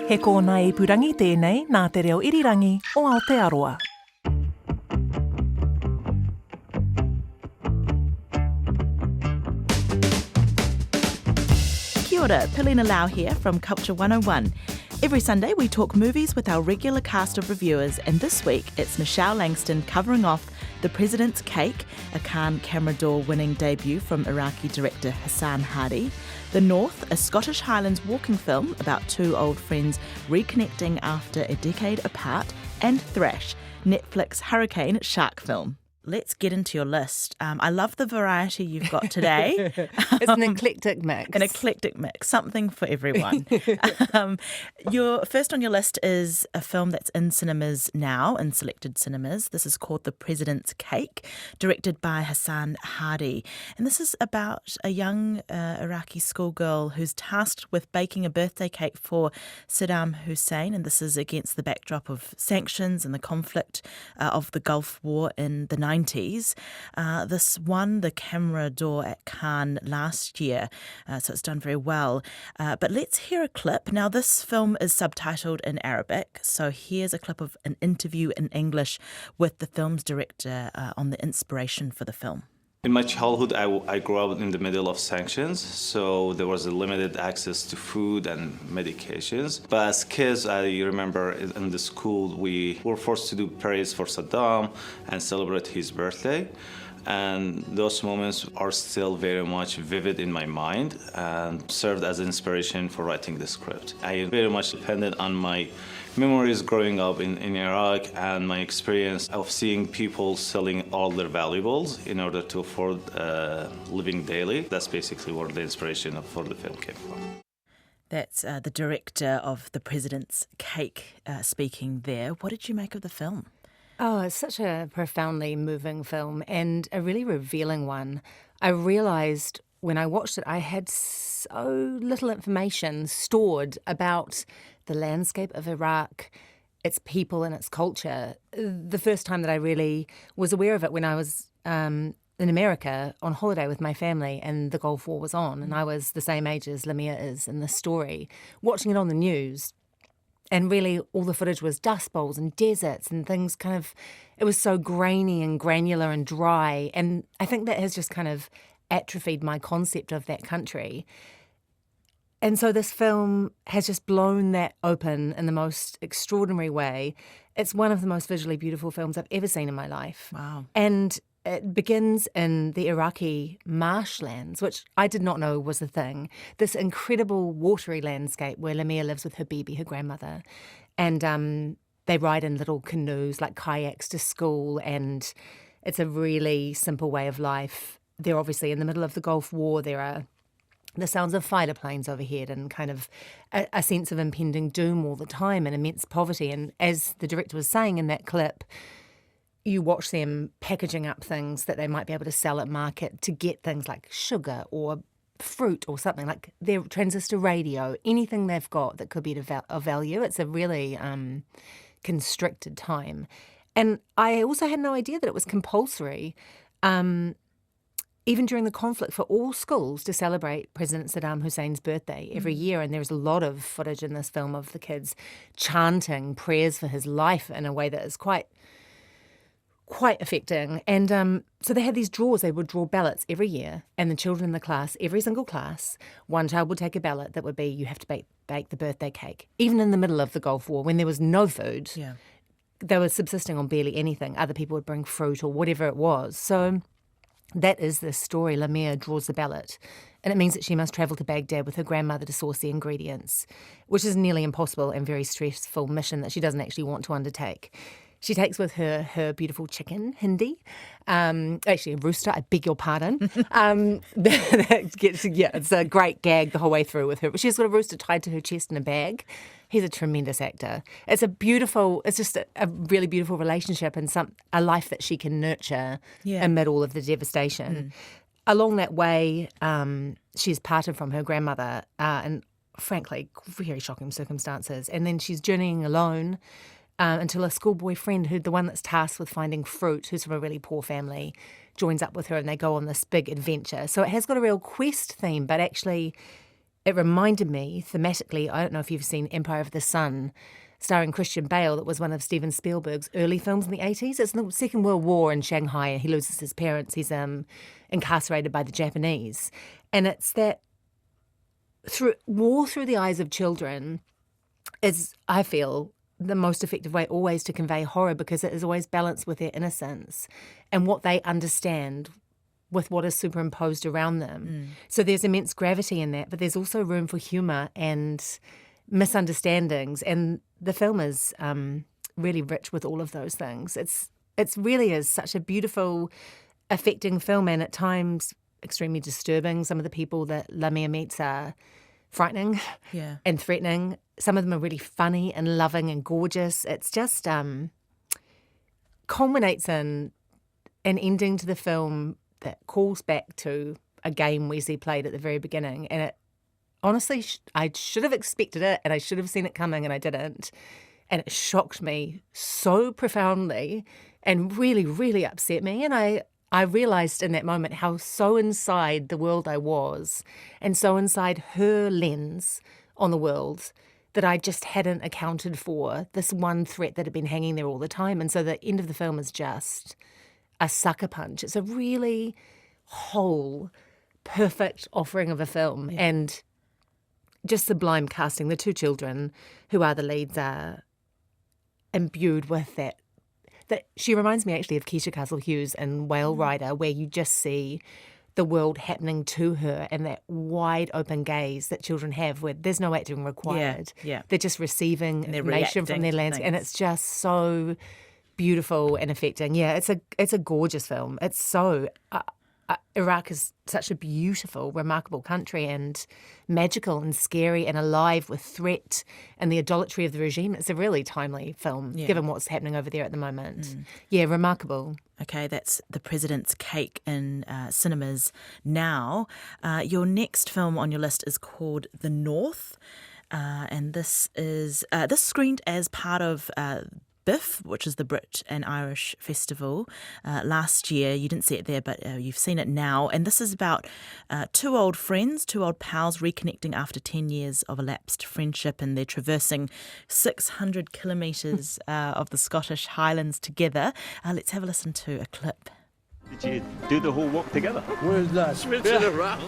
He kōna ipurangi tēnei nā te reo irirangi o Aotearoa. Kia ora, Pilina Lau here from Culture 101. Every Sunday we talk movies with our regular cast of reviewers, and this week it's Michelle Langstone covering off The President's Cake, a Cannes Camera d'Or winning debut from Iraqi director Hassan Hadi. The North, a Scottish Highlands walking film about two old friends reconnecting after a decade apart. And Thrash, Netflix hurricane shark film. Let's get into your list. I love the variety you've got today. It's an eclectic mix. An eclectic mix, something for everyone. Your first on your list is a film that's in cinemas now, in selected cinemas. This is called The President's Cake, directed by Hassan Hadi. And this is about a young Iraqi schoolgirl who's tasked with baking a birthday cake for Saddam Hussein. And this is against the backdrop of sanctions and the conflict of the Gulf War in the 90s. This won the Camera d'Or at Cannes last year, so it's done very well. But let's hear a clip. Now, this film is subtitled in Arabic, so here's a clip of an interview in English with the film's director on the inspiration for the film. In my childhood, I grew up in the middle of sanctions, so there was a limited access to food and medications. But as kids, I remember in the school, we were forced to do parades for Saddam and celebrate his birthday. And those moments are still very much vivid in my mind and served as inspiration for writing the script. I very much depended on my memories growing up in Iraq and my experience of seeing people selling all their valuables in order to afford living daily. That's basically where the inspiration for the film came from. That's the director of The President's Cake speaking there. What did you make of the film? Oh, it's such a profoundly moving film and a really revealing one. I realised when I watched it, I had so little information stored about the landscape of Iraq, its people and its culture. The first time that I really was aware of it when I was in America on holiday with my family and the Gulf War was on, and I was the same age as Lamia is in this story, watching it on the news. And really, all the footage was dust bowls and deserts and things it was so grainy and granular and dry. And I think that has just kind of atrophied my concept of that country. And so this film has just blown that open in the most extraordinary way. It's one of the most visually beautiful films I've ever seen in my life. Wow. And it begins in the Iraqi marshlands, which I did not know was a thing. This incredible watery landscape where Lamia lives with her Bibi, her grandmother. And they ride in little canoes, like kayaks, to school. And it's a really simple way of life. They're obviously in the middle of the Gulf War. There are the sounds of fighter planes overhead and kind of a sense of impending doom all the time and immense poverty. And as the director was saying in that clip, you watch them packaging up things that they might be able to sell at market to get things like sugar or fruit or something, like their transistor radio, anything they've got that could be of value. It's a really constricted time. And I also had no idea that it was compulsory, even during the conflict, for all schools to celebrate President Saddam Hussein's birthday every year. And there's a lot of footage in this film of the kids chanting prayers for his life in a way that is quite affecting. And so they had these draws. They would draw ballots every year, and the children in the class, every single class, one child would take a ballot that would be, you have to bake the birthday cake. Even in the middle of the Gulf War, when there was no food, they were subsisting on barely anything. Other people would bring fruit or whatever it was. So that is the story. Lamia draws the ballot, and it means that she must travel to Baghdad with her grandmother to source the ingredients, which is a nearly impossible and very stressful mission that she doesn't actually want to undertake. She takes with her beautiful chicken, Hindi, actually a rooster, I beg your pardon. It's a great gag the whole way through with her. She's got a rooster tied to her chest in a bag. He's a tremendous actor. It's just a really beautiful relationship and a life that she can nurture amid all of the devastation. Along that way, she's parted from her grandmother in, frankly, very shocking circumstances. And then she's journeying alone until a schoolboy friend, the one that's tasked with finding fruit, who's from a really poor family, joins up with her and they go on this big adventure. So it has got a real quest theme, but actually it reminded me thematically, I don't know if you've seen Empire of the Sun, starring Christian Bale, that was one of Steven Spielberg's early films in the 80s. It's the Second World War in Shanghai, and he loses his parents. He's incarcerated by the Japanese. And it's that war through the eyes of children is, I feel, the most effective way always to convey horror, because it is always balanced with their innocence and what they understand with what is superimposed around them. So there's immense gravity in that, but there's also room for humour and misunderstandings, and the film is really rich with all of those things. It's really is such a beautiful, affecting film, and at times extremely disturbing. Some of the people that Lamia meets are frightening and threatening. Some of them are really funny and loving and gorgeous. It's just culminates in an ending to the film that calls back to a game Wesley played at the very beginning, and it honestly, I should have expected it, and I should have seen it coming, and I didn't. And it shocked me so profoundly and really, really upset me. And I realised in that moment how so inside the world I was, and so inside her lens on the world, that I just hadn't accounted for this one threat that had been hanging there all the time. And so the end of the film is just a sucker punch. It's a really whole, perfect offering of a film. And just sublime casting. The two children who are the leads are imbued with that. That she reminds me actually of Keisha Castle-Hughes in Whale Rider, where you just see the world happening to her, and that wide open gaze that children have where there's no acting required. They're just receiving information from their landscape, and it's just so beautiful and affecting. Yeah, it's a gorgeous film. It's so... Iraq is such a beautiful, remarkable country, and magical and scary and alive with threat and the idolatry of the regime. It's a really timely film, given what's happening over there at the moment. Yeah, remarkable. Okay, that's The President's Cake in cinemas now. Your next film on your list is called The North, and this screened as part of BIFF, which is the Brit and Irish Festival, last year. You didn't see it there, but you've seen it now. And this is about two old friends, two old pals reconnecting after 10 years of elapsed friendship, and they're traversing 600 kilometres of the Scottish Highlands together. Let's have a listen to a clip. Did you do the whole walk together? Where's that? Switching around.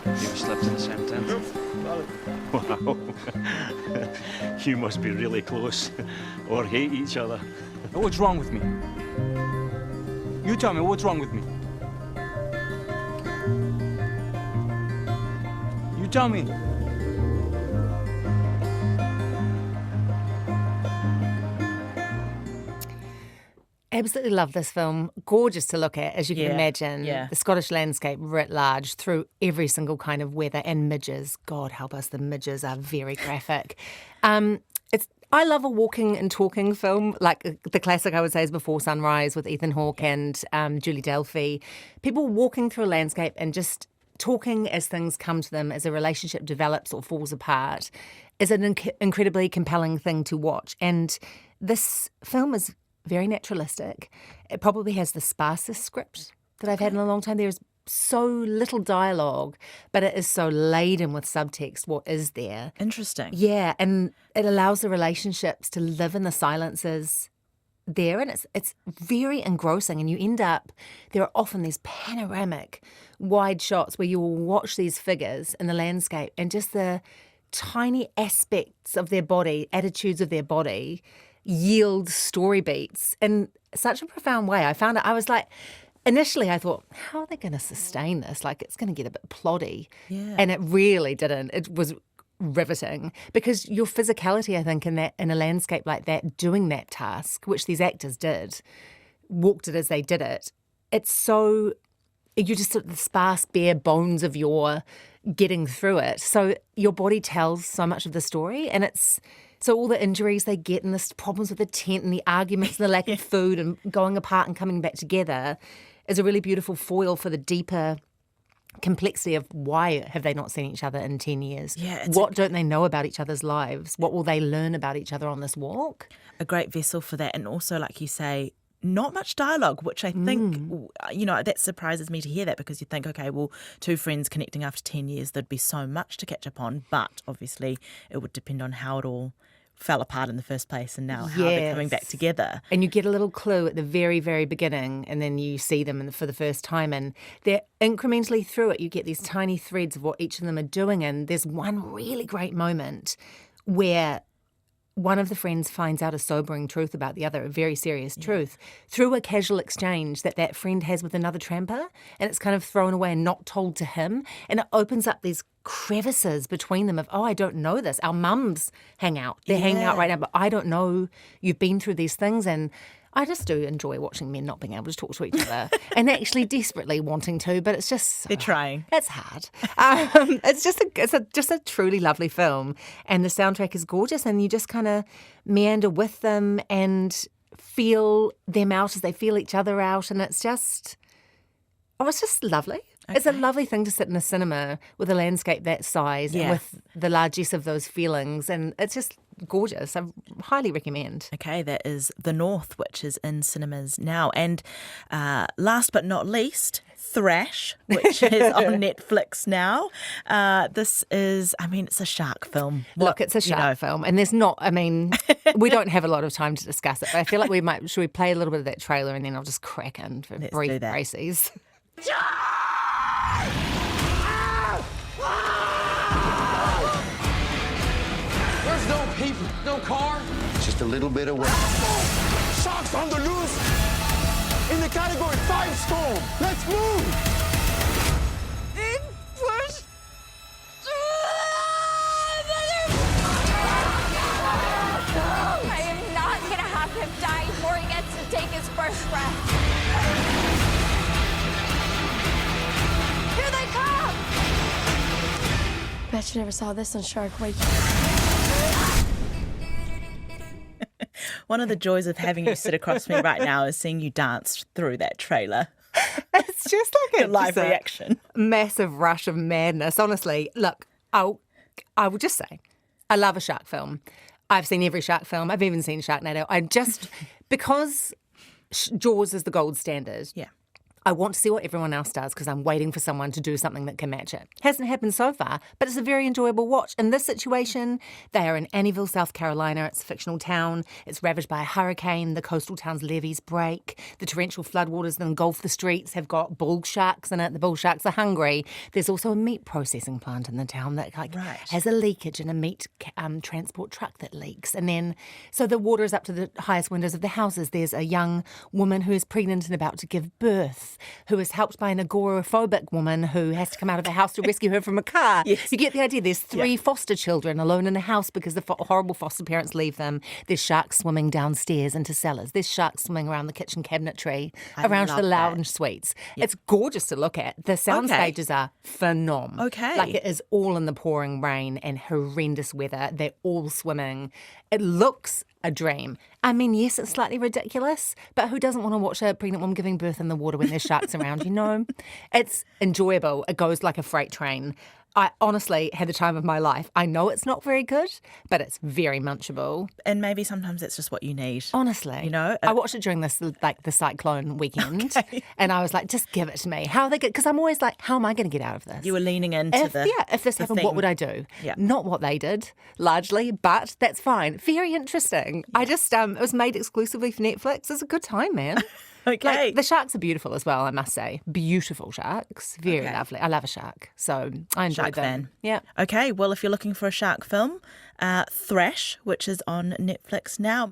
You slept in the same tent? Wow. You must be really close or hate each other. What's wrong with me? You tell me, what's wrong with me? You tell me. Absolutely love this film. Gorgeous to look at, as you can imagine. The Scottish landscape writ large through every single kind of weather, and midges. God help us, the midges are very graphic. I love a walking and talking film, like the classic I would say is Before Sunrise with Ethan Hawke and Julie Delpy. People walking through a landscape and just talking as things come to them, as a relationship develops or falls apart, is an incredibly compelling thing to watch. And this film is very naturalistic. It probably has the sparsest script that I've had in a long time. There's so little dialogue, but it is so laden with subtext, what is there. Interesting. Yeah, and it allows the relationships to live in the silences there, and it's very engrossing, and you end up, there are often these panoramic wide shots where you will watch these figures in the landscape and just the tiny aspects of their body, attitudes of their body, yield story beats in such a profound way. I found it, I was like, initially I thought, how are they going to sustain this? Like, it's going to get a bit ploddy. And it really didn't. It was riveting, because your physicality, I think, in a landscape like that, doing that task, which these actors did, walked it as they did it, it's so, you just sort of the sparse bare bones of your getting through it. So your body tells so much of the story, and it's, so all the injuries they get and the problems with the tent and the arguments and the lack of food and going apart and coming back together is a really beautiful foil for the deeper complexity of why have they not seen each other in 10 years? What don't they know about each other's lives? What will they learn about each other on this walk? A great vessel for that. And also, like you say, not much dialogue, which I think, that surprises me to hear that, because you think, okay, well, two friends connecting after 10 years, there'd be so much to catch up on. But obviously it would depend on how it all fell apart in the first place and now how they're coming back together. And you get a little clue at the very, very beginning, and then you see them for the first time, and they're incrementally through it. You get these tiny threads of what each of them are doing, and there's one really great moment where one of the friends finds out a sobering truth about the other, a very serious truth, through a casual exchange that friend has with another tramper, and it's kind of thrown away and not told to him, and it opens up these crevices between them of, oh, I don't know this. Our mums hang out. They're hanging out right now, but I don't know you've been through these things. And I just do enjoy watching men not being able to talk to each other and actually desperately wanting to, but it's just... They're trying. It's hard. It's just a truly lovely film, and the soundtrack is gorgeous, and you just kind of meander with them and feel them out as they feel each other out, and it's just lovely. Okay. It's a lovely thing to sit in a cinema with a landscape that size and with the largesse of those feelings, and it's just gorgeous. I highly recommend. Okay, that is The North, which is in cinemas now. And last but not least, Thrash, which is on Netflix now. This is, it's a shark film. Look, it's a shark film, and we don't have a lot of time to discuss it, but I feel like should we play a little bit of that trailer, and then I'll just crack in for brief braces. There's no people, no car. Just a little bit away. Sharks on the loose. In the category 5 storm. Let's move. Push. I am not going to have him die before he gets to take his first breath. Here they come! Bet you never saw this on Shark Week. One of the joys of having you sit across from me right now is seeing you dance through that trailer. It's just like a live reaction. Massive rush of madness. Honestly, look, I will just say, I love a shark film. I've seen every shark film. I've even seen Sharknado. Because Jaws is the gold standard. Yeah. I want to see what everyone else does because I'm waiting for someone to do something that can match it. Hasn't happened so far, but it's a very enjoyable watch. In this situation, they are in Annieville, South Carolina. It's a fictional town. It's ravaged by a hurricane. The coastal town's levees break. The torrential floodwaters that engulf the streets have got bull sharks in it. The bull sharks are hungry. There's also a meat processing plant in the town that has a leakage and a meat transport truck that leaks. And then, so the water is up to the highest windows of the houses. There's a young woman who is pregnant and about to give birth, who is helped by an agoraphobic woman who has to come out of the house to rescue her from a car. Yes. You get the idea. There's 3 foster children alone in a house because the horrible foster parents leave them. There's sharks swimming downstairs into cellars. There's sharks swimming around the kitchen cabinetry, around the lounge suites. Yep. It's gorgeous to look at. The sound stages are phenomenal. Okay. Like, it is all in the pouring rain and horrendous weather. They're all swimming. It looks a dream. Yes, it's slightly ridiculous, but who doesn't want to watch a pregnant woman giving birth in the water when there's sharks around, It's enjoyable. It goes like a freight train. I honestly had the time of my life. I know it's not very good, but it's very munchable. And maybe sometimes that's just what you need. Honestly. I watched it during the cyclone weekend, and I was like, just give it to me. How are they good? Because I'm always like, how am I going to get out of this? You were leaning into if this happened, what would I do? Yeah. Not what they did, largely, but that's fine. Very interesting. I just, it was made exclusively for Netflix. It's a good time, man. Okay. The sharks are beautiful as well, I must say. Beautiful sharks. Very lovely. I love a shark. So I enjoy Shark them. fan. Yeah. Okay, well, if you're looking for a shark film, Thrash, which is on Netflix now.